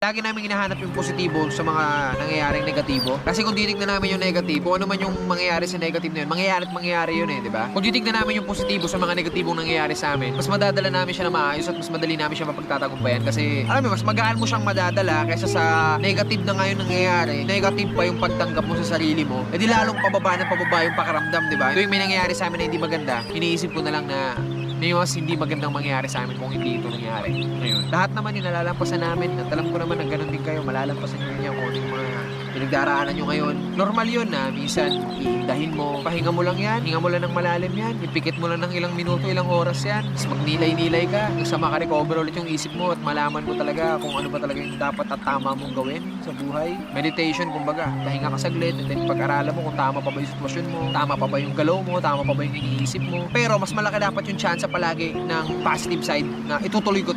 Lagi namin hinahanap yung positibo sa mga nangyayaring negatibo. Kasi kung titignan namin yung negatibo, ano man yung mangyayari sa negative na yun, mangyayari at mangyayari yun di ba? Kung titignan namin yung positibo sa mga negatibong nangyayari sa amin, mas madadala namin siya na maayos at mas madali namin siya mapagtatagumpayan. Kasi, alam mo, mas magaan mo siyang madadala kaysa sa negative na ngayon nangyayari. Negative pa yung pagtanggap mo sa sarili mo. E di lalong pababa yung pakaramdam, di ba? Tuwing may nangyayari sa amin na hindi maganda, iniisip ko na lang na may mas hindi magandang mangyari sa amin kung hindi ito nangyari. Ngayon, lahat naman yung nalalampasan namin at alam ko naman na ganun din kayo, malalampasan nyo niya kung ano yung mga pinagdaraanan nyo ngayon. Normal yun na minsan iindahin mo, pahinga mo lang yan, hinga mo lang ng malalim yan, ipikit mo lang ng ilang minuto, ilang oras yan, tapos magnilay-nilay ka, hanggang sa makarecover ulit yung isip mo at malaman mo talaga kung ano ba talaga yung dapat at tama mong gawin sa buhay. Meditation, kumbaga, pahinga ka saglit, and then pag-aralan mo kung tama pa ba yung sitwasyon mo, tama pa ba yung galaw mo, tama pa ba yung iniisip mo. Pero mas malaki dapat yung chance palagi ng positive side na itutuloy ko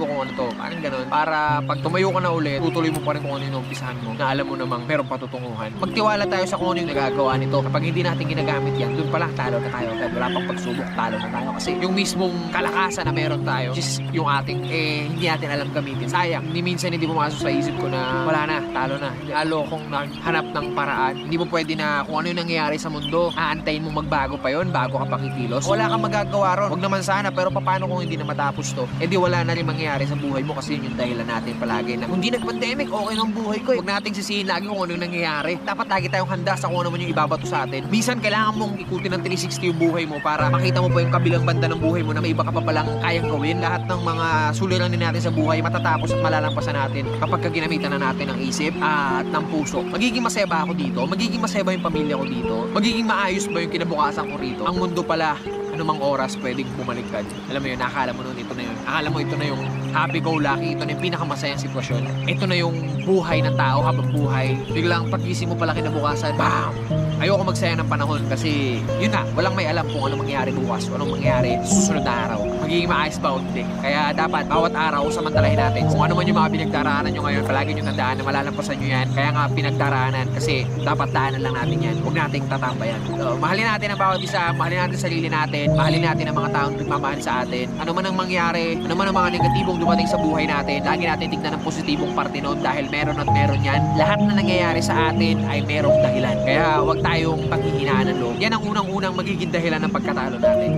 kung ano to, parang ganun, para pag tumayo ka na ulit, tutuloy mo pa rin kung ano yung umpisahan mo, na alam mo namang merong patutunguhan. Magtiwala tayo sa kung ano yung nagagawa nito. Kapag hindi natin ginagamit yan, dun pa lang talo na tayo agad, wala pang pagsubok, talo na tayo, kasi yung mismong kalakasan na meron tayo, which is yung ating hindi natin alam gamitin. Sayang, minsan hindi pumasok sa isip ko na wala na, talo na, lalo kong hanap ng paraan. Hindi mo pwede na kung ano yung nangyayari sa mundo, aantayin mo magbago pa yon bago ka pakikilos. Wala kang magagawa ron. Huwag naman sana, pero paano kung hindi na matapos to? Eh di wala na rin mangyayari sa buhay mo, kasi yun yung dahilan natin palagi na kung di nag-pandemic, okay ng buhay ko. Huwag nating sisihin lagi kung ano yung nangyayari. Dapat lagi tayong handa sa kung ano man yung ibabato sa atin. Minsan kailangan mong ikutin ng 360 yung buhay mo para makita mo pa yung kabilang banda ng buhay mo na may iba ka pa palang kayang gawin. Lahat ng mga suliranin natin sa buhay matatapos at malalampasan natin kapag ginamitan na natin ng isip at ng puso. Magiging masaya ba ako dito? Magiging masaya ba yung pamilya ko dito? Magiging maayos ba yung kinabukasan ko rito? Ang mundo pala, anumang oras pwedeng bumaliktad. Alam mo yun, nakakala mo nun, ito na yun. Akala mo ito na yung happy-go-lucky, ito na yung pinakamasayang sitwasyon. Ito na yung buhay ng tao habang buhay. Biglang pagising mo pala kinabukasan, bam! Ayoko magsayang ng panahon kasi yun na, walang may alam kung ano mangyayari bukas, o anong mangyayari susunod na araw. Magiging maayos ba o hindi? Kaya dapat bawat araw samantalahin natin. Kung ano man yung mga pinagdaraanan nyo ngayon, palagi nyo tandaan na malalampasan nyo yan. Kaya nga pinagdaraanan kasi dapat daanan lang natin yan. Huwag nating tatambayan. So, mahalin natin ang bawat isa, mahalin natin sarili natin, mahalin natin ang mga taong nagmamahal sa atin. Ano man ang mangyari, ano man ang mga negatibong dumating sa buhay natin, lagi natin tignan ang positibong parte nun dahil meron at meron yan. Lahat na nangyayari sa atin ay merong dahilan. Kaya huwag tayong paghihinaan ng loob. Yan ang unang-unang magiging dahilan ng pagkatalo natin.